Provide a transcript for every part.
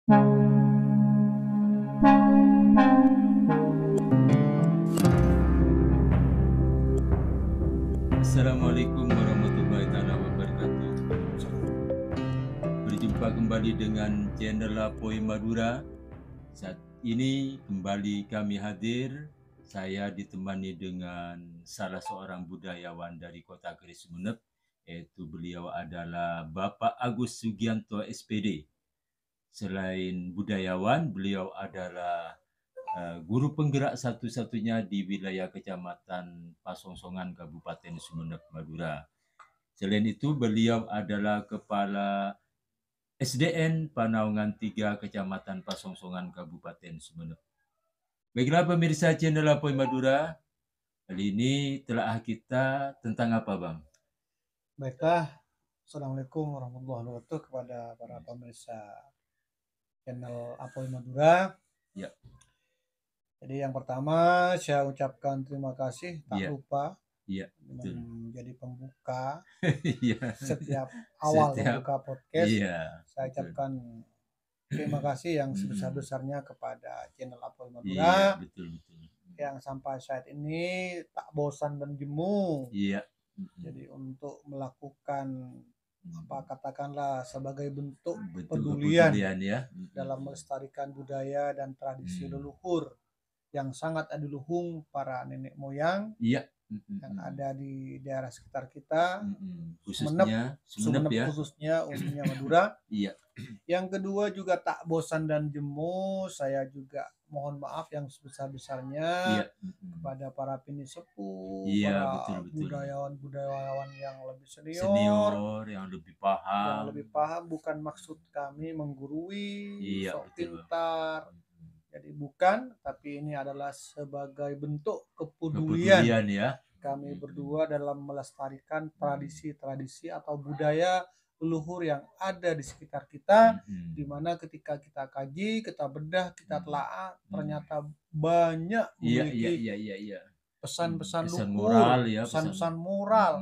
Assalamualaikum warahmatullahi wabarakatuh. Berjumpa kembali dengan channel Lapoi Madura. Saat ini kembali kami hadir. Saya ditemani dengan salah seorang budayawan dari Kota Keris Sumeneb, yaitu beliau adalah Bapak Agus Sugianto SPD. Selain budayawan, beliau adalah guru penggerak satu-satunya di wilayah Kecamatan Pasongsongan, Kabupaten Sumeneb, Madura. Selain itu, beliau adalah Kepala SDN Panaungan 3 Kecamatan Pasongsongan, Kabupaten Sumeneb. Baiklah pemirsa channel Lapoi Madura, kali ini telah kita tentang apa, Bang? Baiklah, Assalamualaikum warahmatullahi wabarakatuh kepada para pemirsa channel Lapoi Madura. Ya. Jadi yang pertama saya ucapkan terima kasih, tak lupa menjadi pembuka setiap awal membuka podcast. Saya ucapkan terima kasih yang sebesar-besarnya kepada channel Lapoi Madura yang sampai saat ini tak bosan dan jemu. Jadi untuk melakukan katakanlah sebagai bentuk pedulian ya, dalam melestarikan budaya dan tradisi leluhur yang sangat adiluhung para nenek moyang yang ada di daerah sekitar kita, Sumeneb ya, khususnya umumnya Madura. Yang kedua juga tak bosan dan jemu, saya juga mohon maaf yang sebesar-besarnya kepada para pinisepuh, para budayawan yang lebih senior, yang lebih paham. Bukan maksud kami menggurui, sok pintar. Jadi bukan, tapi ini adalah sebagai bentuk kepedulian ya. Kami berdua dalam melestarikan tradisi-tradisi atau budaya leluhur yang ada di sekitar kita, di mana ketika kita kaji, kita bedah, kita telaah, ternyata banyak memiliki pesan-pesan luhur, pesan-pesan moral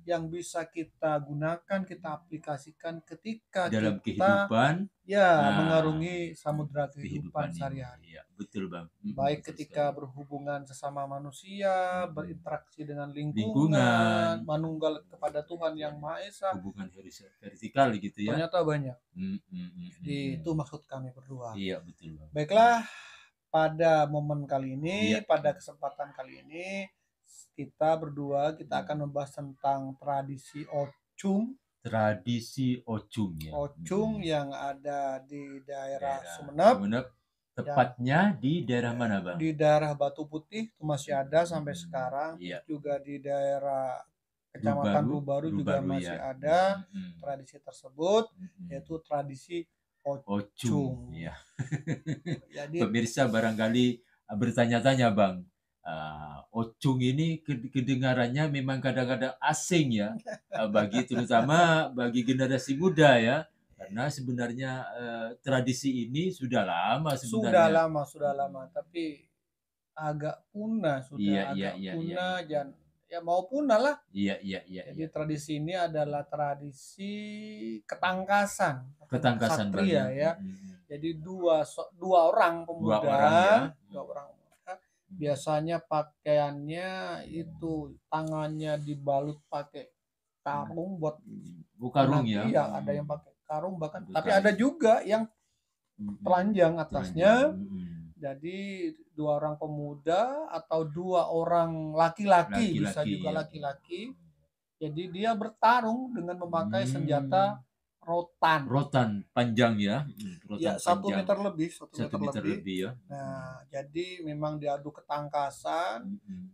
yang bisa kita gunakan, kita aplikasikan ketika dalam kita kehidupan mengarungi samudra kehidupan sehari-hari. Betul, Bang. Baik ketika berhubungan sesama manusia, berinteraksi dengan lingkungan, manunggal kepada Tuhan yang Maha Esa. Hubungan vertikal gitu ya. Ternyata banyak. Jadi itu maksud kami berdua. Iya, betul, Bang. Baiklah, pada momen kali ini, pada kesempatan kali ini, kita berdua akan membahas tentang tradisi Ocung. Tradisi Ocung ya. Ocung yang ada di daerah Sumeneb. Tepatnya di daerah mana, Bang? Di daerah Batu Putih itu masih ada sampai sekarang. Juga di daerah Kecamatan Rubaru juga masih ada tradisi tersebut, yaitu tradisi Ocung. Ya. Jadi pemirsa barangkali bertanya-tanya, Bang, Ocung ini kedengarannya memang kadang-kadang asing ya, terutama bagi generasi muda ya. Karena sebenarnya tradisi ini sudah lama sebenarnya. Sudah lama, tapi agak punah punah dan ya mau punah lah. Jadi tradisi ini adalah tradisi ketangkasan satria ya. Jadi dua orang pemuda, dua orang biasanya pakaiannya itu tangannya dibalut pakai karung buat karung ya. Iya, ada yang pakai karung bahkan, tapi ada juga yang telanjang atasnya. Jadi dua orang pemuda atau dua orang laki-laki, bisa juga laki-laki. Jadi dia bertarung dengan memakai senjata rotan panjang ya. Ya, 1 meter lebih, 1 meter lebih ya. Nah, jadi memang diadu ketangkasan.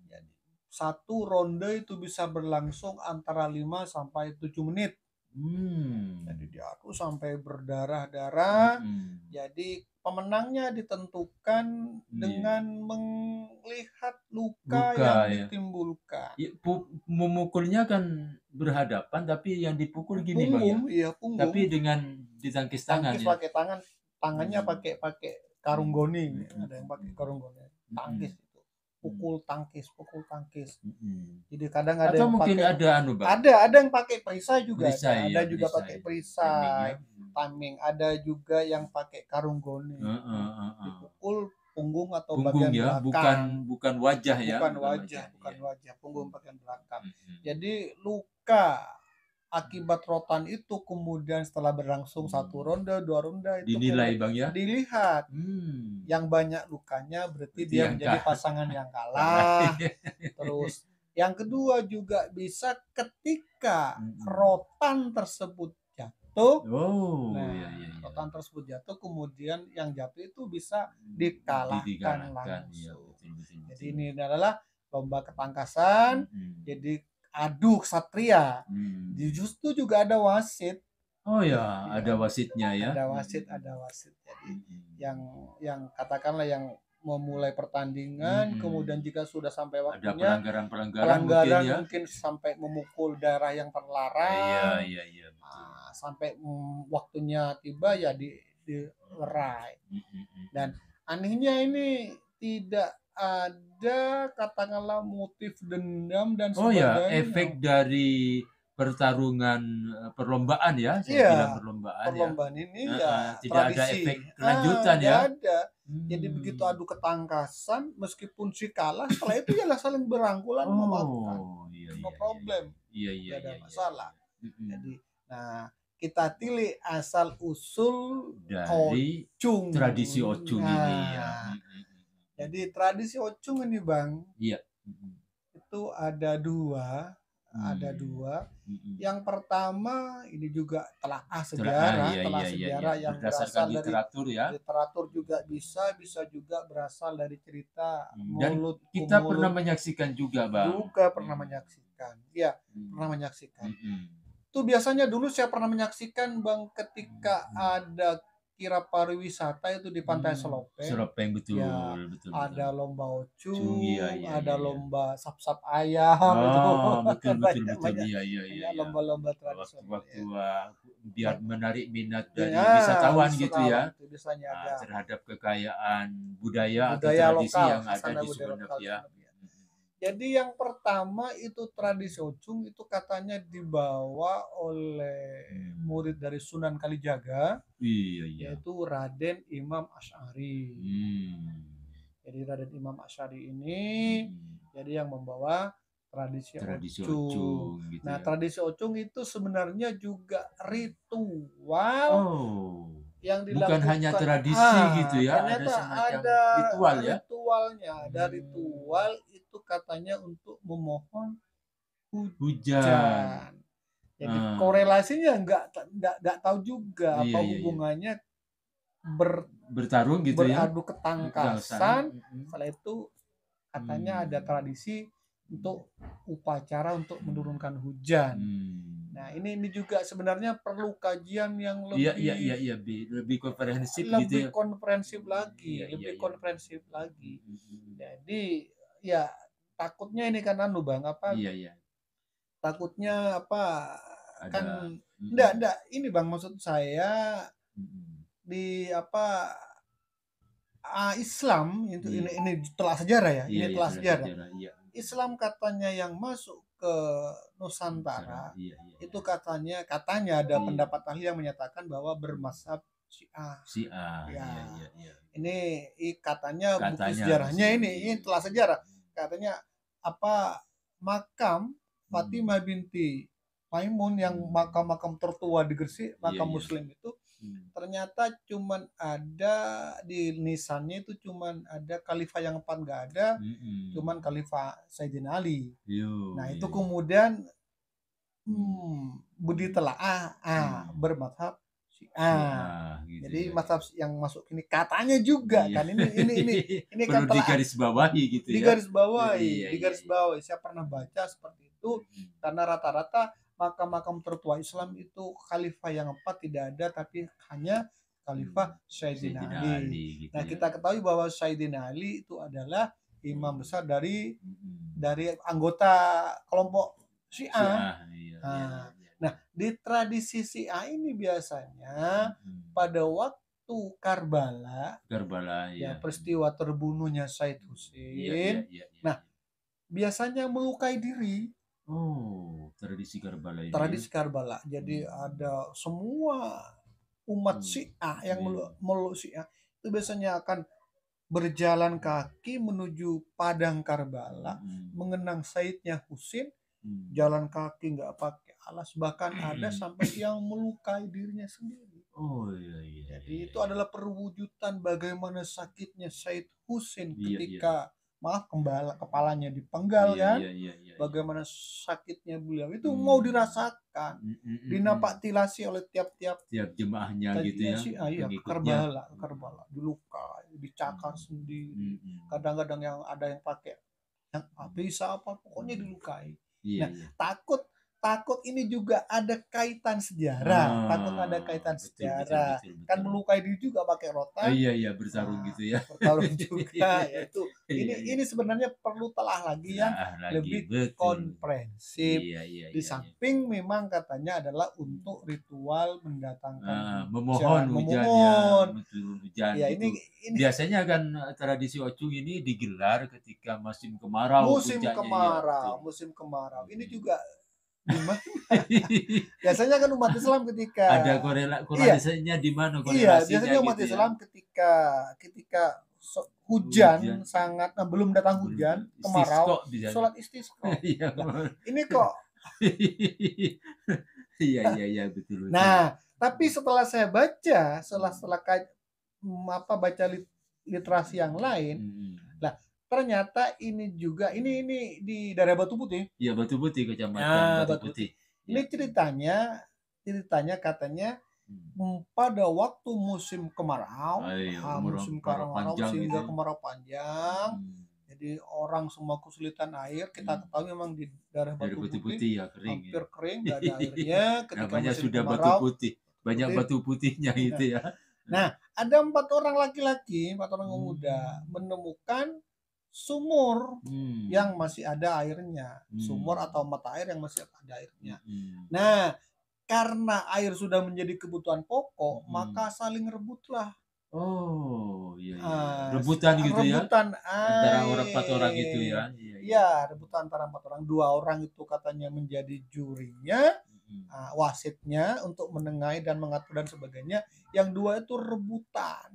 Jadi satu ronde itu bisa berlangsung antara 5 sampai 7 menit. Jadi diadu sampai berdarah-darah. Jadi pemenangnya ditentukan dengan melihat luka yang ditimbulkan. Memukulnya kan berhadapan, tapi yang dipukul gini, Bang. Punggung. Tapi dengan ditangkis tangan. Pakai tangannya pakai karung goni. Ada yang pakai karung goni. Tangkis itu. pukul tangkis. Jadi kadang ada Atau yang mungkin pakai, ada Bang. ada yang pakai perisai juga, ada juga perisai. pakai perisai, tameng, ada juga yang pakai karung goni. Dipukul punggung atau bagian ya, belakang. bukan wajah ya. Bukan wajah, punggung bagian belakang. Jadi luka akibat rotan itu kemudian setelah berlangsung 1 ronde, 2 ronde itu dinilai Bang ya. Dilihat. Yang banyak lukanya berarti dia menjadi pasangan yang kalah. Terus yang kedua juga bisa ketika rotan tersebut jatuh. Rotan tersebut jatuh kemudian yang jatuh itu bisa dikalahkan langsung. Jadi ini adalah lomba ketangkasan. Jadi adu ksatria. Justru juga ada wasit. Ada wasitnya ya. Ada wasit. Jadi yang katakanlah yang memulai pertandingan, kemudian jika sudah sampai waktunya ada pelanggaran mungkin sampai memukul daerah yang terlarang. Iya. Sampai waktunya tiba ya dilerai. Dan anehnya ini tidak ada katakanlah motif dendam dan sebagainya. Efek dari pertarungan perlombaan ya, saya bilang perlombaan ini tidak tradisi. Ada efek kelanjutan ya. Ada. Jadi begitu adu ketangkasan, meskipun si kalah, setelah itu ya saling berangkulan memaafkan. No problem. Tidak ada masalah. Jadi, kita tilik asal usul dari Ocung. Tradisi Ocung ini ya. Jadi tradisi Ocung ini Bang, itu ada dua. Yang pertama ini juga telaah sejarah, yang berdasarkan berasal literatur dari literatur juga bisa juga berasal dari cerita mulut. Kita pernah menyaksikan juga Bang. Pernah menyaksikan. Iya, pernah menyaksikan. Itu biasanya dulu saya pernah menyaksikan Bang ketika ada kirap pariwisata itu di Pantai Selopeng betul. Ada lomba Ocung, ada lomba sap-sap ayam betul. Iya. Lomba-lomba tradisional. Waktu biar menarik minat dari wisatawan gitu ya. Terhadap kekayaan budaya atau tradisi lokal, yang ada di Sumeneb ya. Jadi yang pertama itu tradisi Ocung itu katanya dibawa oleh murid dari Sunan Kalijaga, yaitu Raden Imam Asy'ari. Jadi Raden Imam Asy'ari ini jadi yang membawa tradisi Ocung. Gitu ya. Tradisi Ocung itu sebenarnya juga ritual yang dilakukan. Bukan hanya tradisi gitu ya, ada semacam ritual ya. Ada ritual itu katanya untuk memohon hujan. Jadi korelasinya nggak tahu juga apa hubungannya bertarung gitu beradu ketangkasan. Setelah itu katanya ada tradisi untuk upacara untuk menurunkan hujan. Nah ini juga sebenarnya perlu kajian yang lebih komprehensif lebih komprehensif lagi. Jadi ya takutnya ini kan Bang takutnya kan enggak ini Bang, maksud saya di Islam itu ini telah sejarah ya. Ini telah sejarah. Islam katanya yang masuk ke Nusantara itu katanya ada pendapat ahli yang menyatakan bahwa bermazhab Syiah. Ini katanya bukti sejarahnya ini telah sejarah. Katanya makam Fatimah binti Maimun yang makam tertua di Gresik, makam Muslim itu ternyata cuman ada di nisannya itu cuman ada khalifah yang 4 nggak ada, cuman khalifah Sayyidina Ali. Itu kemudian ditelaah bermazhab Syiah. Jadi mazhab yang masuk ini katanya juga kan ini kan perlu digarisbawahi gitu ya. Digarisbawahi. Saya pernah baca seperti itu karena rata-rata makam-makam tertua Islam itu khalifah yang 4 tidak ada, tapi hanya khalifah Sayyidina Ali. Gitu kita ketahui bahwa Sayyidina Ali itu adalah imam besar dari anggota kelompok Syiah. Nah, di tradisi Syiah ini biasanya pada waktu waktu Karbala, ya peristiwa terbunuhnya Said Hussein. Nah, biasanya melukai diri. Oh, tradisi Karbala ini. Tradisi Karbala. Jadi ada semua umat Syiah yang meluk Syiah itu biasanya akan berjalan kaki menuju padang Karbala, mengenang Saidnya Husain, jalan kaki nggak pakai alas, bahkan ada sampai yang melukai dirinya sendiri. Oh iya. Jadi itu adalah perwujudan bagaimana sakitnya Said Husain ketika kepalanya dipenggal kan. Bagaimana sakitnya beliau itu mau dirasakan, dinapaktilasi oleh tiap jemaahnya gitu ya. Iya, Karbala, dilukai, dicakar sendiri. Kadang-kadang yang ada yang pakai yang bisa apa, pokoknya dilukai. Nah, takut ini juga ada kaitan sejarah. Takut ada kaitan sejarah. Betul. Kan melukai diri juga pakai rotan. Iya, bertarung gitu ya. Bertarung juga. Yaitu ini sebenarnya perlu telah lagi yang lebih komprehensif. Di samping memang katanya adalah untuk ritual mendatangkan memohon hujan. Ya, gitu. Ini biasanya kan tradisi Ocung ini digelar ketika musim kemarau. Musim kemarau. Ini juga gimana? Biasanya kan umat Islam ketika ada korelasinya di mana korelasinya? Iya, biasanya umat Islam ketika hujan sangat belum datang hujan, kemarau, sholat istisqa. Nah, ini kok iya betul. Nah, tapi setelah saya baca, setelah baca literasi yang lain, ternyata ini juga ini di daerah Batu Putih. Iya, Batu Putih, Kecamatan Batu Putih. Ini ceritanya katanya pada waktu musim kemarau, musim kemarau sehingga kemarau panjang. Jadi orang semua kesulitan air. Kita ketahui memang di daerah Batu Putih ya, kering, hampir kering, nggak ada airnya. Ketika musim sudah kemarau, Batu Putih, banyak batu putihnya itu ya. Nah, ada 4 orang laki-laki, 4 orang pemuda menemukan sumur yang masih ada airnya, sumur atau mata air yang masih ada airnya. Nah, karena air sudah menjadi kebutuhan pokok, maka saling rebutlah. Oh iya. Rebutan gitu ya. Rebutan antara 4 orang itu ya. Iya, rebutan antara 4 orang. 2 orang itu katanya menjadi jurinya, wasitnya untuk menengahi dan mengatur dan sebagainya. Yang 2 itu rebutan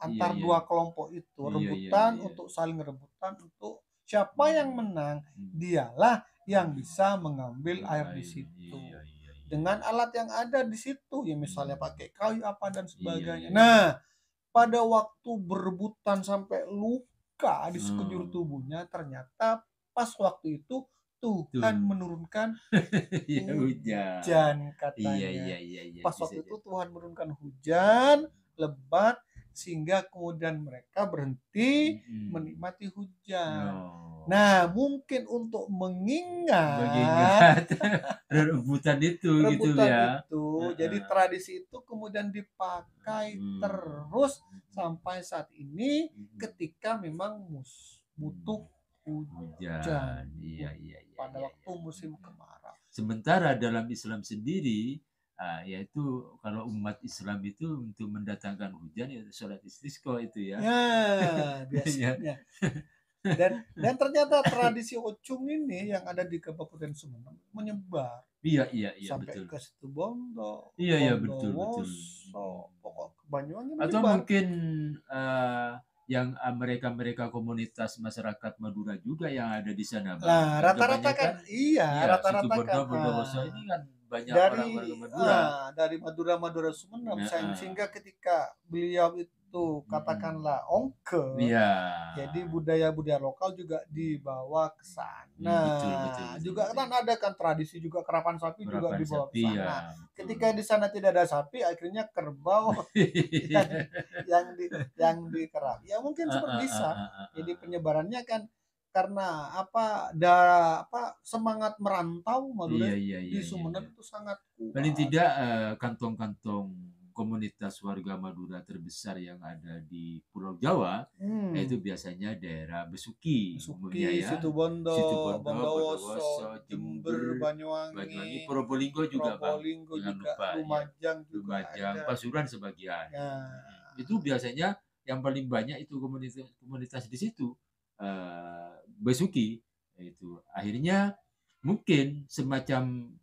antar 2 kelompok itu, rebutan untuk saling rebutan untuk siapa yang menang, dialah yang bisa mengambil air di situ dengan alat yang ada di situ, ya misalnya pakai kayu apa dan sebagainya. Nah, pada waktu berebutan sampai luka di sekujur tubuhnya, ternyata pas waktu itu Tuhan menurunkan hujan katanya. Pas waktu itu Tuhan menurunkan hujan lebat sehingga kemudian mereka berhenti menikmati hujan. Nah, mungkin untuk mengingat rebutan itu gitu ya. Jadi tradisi itu kemudian dipakai terus sampai saat ini ketika memang butuh hujan. Pada waktu musim kemarau. Sementara dalam Islam sendiri, yaitu kalau umat Islam itu untuk mendatangkan hujan ya sholat istisqa itu ya. Biasanya. Dan ternyata tradisi Ocung ini yang ada di Kabupaten Sumeneb menyebar. Iya, sampai betul. Ke Situbondo. Iya, betul. Pokok Banyuwangi menyebar. Atau mungkin yang mereka komunitas masyarakat Madura juga yang ada di sana. Nah, rata-rata kan rata-rata kan ini kan banyak orang-orang Madura. Dari Madura Sumeneb sehingga ketika beliau itu katakanlah ongke. Jadi budaya-budaya lokal juga dibawa ke sana. Betul. Juga kan ada kan tradisi juga kerapan sapi juga dibawa ke sana. Ketika di sana tidak ada sapi, akhirnya kerbau yang dikerap. Ya mungkin seperti bisa. Jadi penyebarannya kan karena semangat merantau Madura di Sumeneb itu sangat kuat. Paling tidak kantong-kantong komunitas warga Madura terbesar yang ada di Pulau Jawa, itu biasanya daerah Besuki, umumnya ya. Situbondo, Bondowoso, Jember, Banyuwangi, Probolinggo juga, Bang. Jangan lupa, Lumajang ya. Lumajang, Pasuruan sebagian. Itu biasanya yang paling banyak itu komunitas di situ. Besuki itu akhirnya mungkin semacam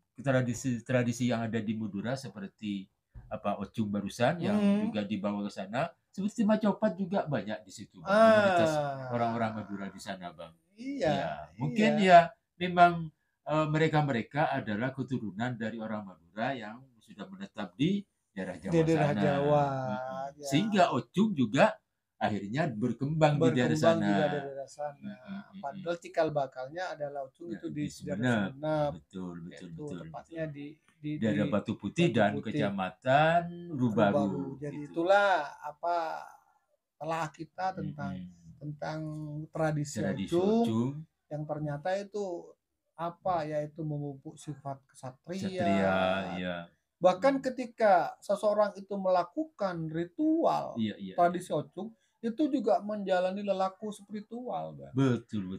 tradisi yang ada di Madura seperti Ocung barusan yang juga dibawa ke sana, seperti Macopat juga banyak di situ, komunitas orang-orang Madura di sana, Bang. Iya. Mungkin ya memang mereka adalah keturunan dari orang Madura yang sudah menetap di daerah Jawa sana. Jawa. Sehingga Ocung juga akhirnya berkembang di daerah sana. Padahal cikal bakalnya adalah Ocung itu di Sumeneb. Betul. Tepatnya di daerah Batu Putih dan Kecamatan Rubaru. Jadi itulah telah kita tentang tradisi Ocung yang ternyata itu yaitu memupuk sifat kesatria. Bahkan ketika seseorang itu melakukan ritual tradisi Ocung, itu juga menjalani lelaku spiritual, Bang. Betul.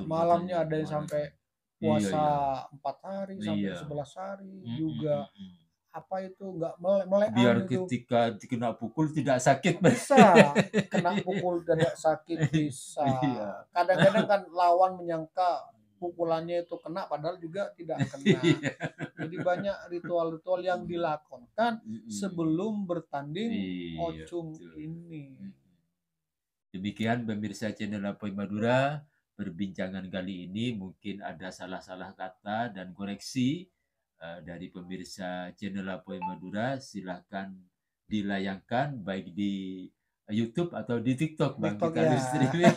Malamnya ada yang sampai puasa 4 hari sampai 11 hari juga. Nggak melek biar ketika kena pukul tidak sakit, bisa kena pukul tidak sakit bisa. Kadang-kadang kan lawan menyangka pukulannya itu kena padahal juga tidak kena. Jadi banyak ritual-ritual yang dilakukan sebelum bertanding Ocung ini. Demikian pemirsa channel Apoy Madura, perbincangan kali ini mungkin ada salah-salah kata dan koreksi dari pemirsa channel Apoy Madura. Silahkan dilayangkan baik di YouTube atau di TikTok, Bang. Kita live streaming.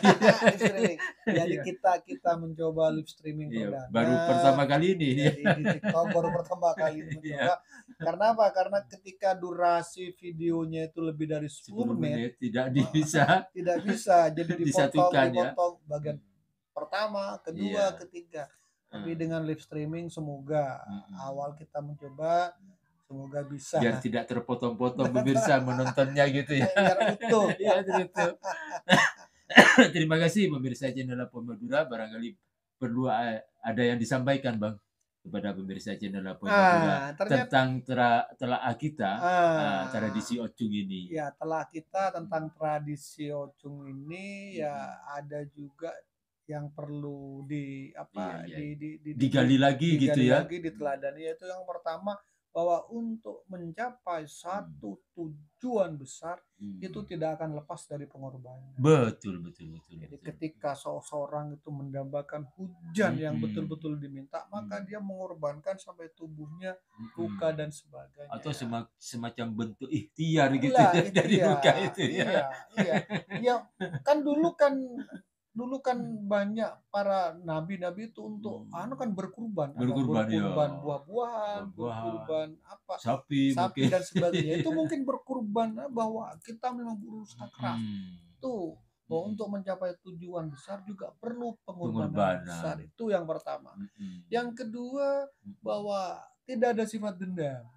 Jadi kita mencoba live streaming perdana. Baru pertama kali ini. Jadi di TikTok baru pertama kali mencoba. Karena apa? Karena ketika durasi videonya itu lebih dari 10 menit tidak bisa. Jadi dipotong bagian pertama, kedua, ketiga. Tapi dengan live streaming semoga awal kita mencoba, semoga bisa. Biar tidak terpotong-potong pemirsa menontonnya gitu ya. Biar utuh. Terima kasih pemirsa channel Apoy Madura. Barangkali perlu ada yang disampaikan, Bang, kepada pemirsa channel Apoy Madura tentang telah kita tradisi Ocung ini. Ya, telah kita tentang tradisi Ocung ini ya ada juga yang perlu digali lagi gitu ya. Diteladani, yaitu yang pertama bahwa untuk mencapai satu tujuan besar itu tidak akan lepas dari pengorbanan. Betul. Jadi ketika seseorang itu mendambakan hujan yang betul-betul diminta, maka dia mengorbankan sampai tubuhnya luka dan sebagainya. Atau semacam bentuk ikhtiar gitu dari luka itu ya. Iya. Kan dulu kan banyak para nabi-nabi itu untuk kan berkurban buah-buahan, berkurban sapi dan sebagainya. Itu mungkin berkurban bahwa kita memang berusaha keras. Tuh, bahwa untuk mencapai tujuan besar juga perlu pengorbanan besar. Itu yang pertama. Yang kedua, bahwa tidak ada sifat dendam.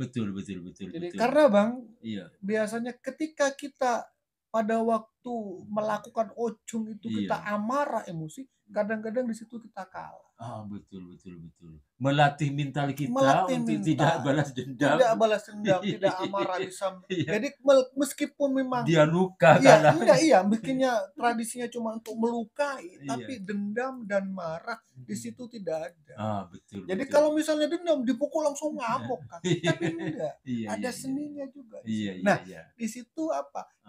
Betul. Jadi karena, Bang, biasanya ketika kita pada waktu melakukan Ocung itu kita amarah emosi, kadang-kadang di situ kita kalah. Betul. Melatih mental kita untuk tidak balas dendam. Tidak amarah bisa. Jadi meskipun memang dia luka bikinnya tradisinya cuma untuk melukai, tapi dendam dan marah di situ tidak ada. Betul. Jadi kalau misalnya dendam dipukul langsung ngamuk kan. Tapi enggak. Ada seninya juga. Di situ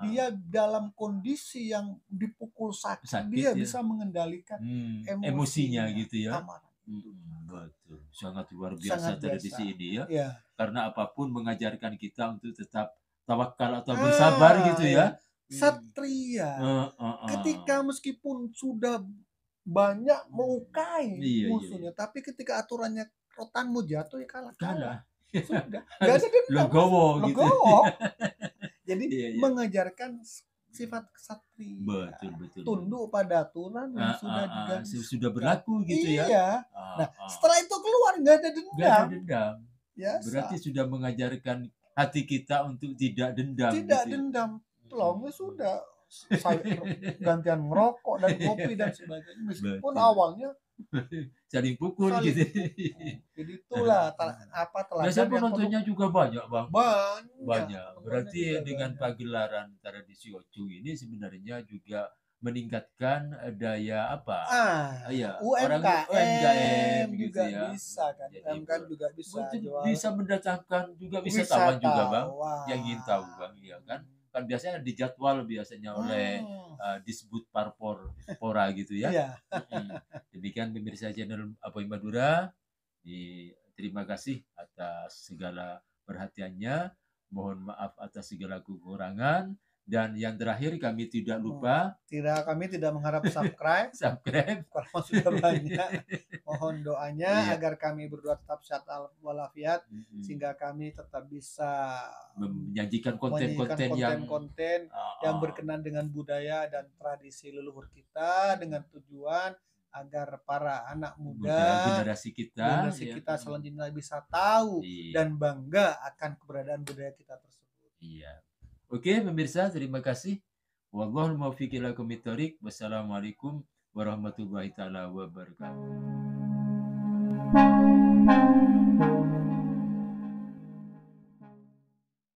dia dalam kondisi yang dipukul sakit dia bisa mengendalikan emosinya gitu ya. Betul. Sangat luar biasa tradisi ini ya. Karena apapun mengajarkan kita untuk tetap tawakal atau bersabar gitu ya. Satria. Ketika meskipun sudah banyak melukai musuhnya, tapi ketika aturannya rotanmu jatuh ya kalah. Sudah. Gak ada dendam. Legowo gitu. Jadi mengajarkan sifat kesatria. Betul. Tunduk pada aturan yang sudah berlaku gitu ya. Iya. Nah, setelah itu keluar nggak ada dendam. Berarti sudah mengajarkan hati kita untuk tidak dendam. Tidak gitu. Dendam, pelongnya sudah gantian ngerokok dan kopi dan sebagainya. Meskipun awalnya saling pukul gitu. Jadi itulah teladan. Biasa penontonnya juga banyak, Bang. Banyak. Berarti dengan pagelaran tradisi Ocu ini sebenarnya juga meningkatkan daya apa? UMKM juga gitu ya. Bisa kan. UMKM juga bisa jual. Bisa mendatangkan juga wisatawan juga, Bang. Yang ingin tahu, Bang, iya kan? Kan biasanya dijadwal oleh Disbud Parpora gitu ya. Iya. Demikian pemirsa channel Apoy Madura. Terima kasih atas segala perhatiannya. Mohon maaf atas segala kekurangan. Dan yang terakhir kami tidak lupa. Kami tidak mengharap subscribe. Kalau sudah banyak. Mohon doanya agar kami berdua tetap sehat walafiat. Sehingga kami tetap bisa menyajikan konten-konten yang berkenan dengan budaya dan tradisi leluhur kita. Dengan tujuan agar para anak muda generasi kita selanjutnya bisa tahu dan bangga akan keberadaan budaya kita tersebut. Iya. Oke, pemirsa, terima kasih. Wallahul muwaffiq ila aqwamit thoriq. Wassalamualaikum warahmatullahi taala wabarakatuh.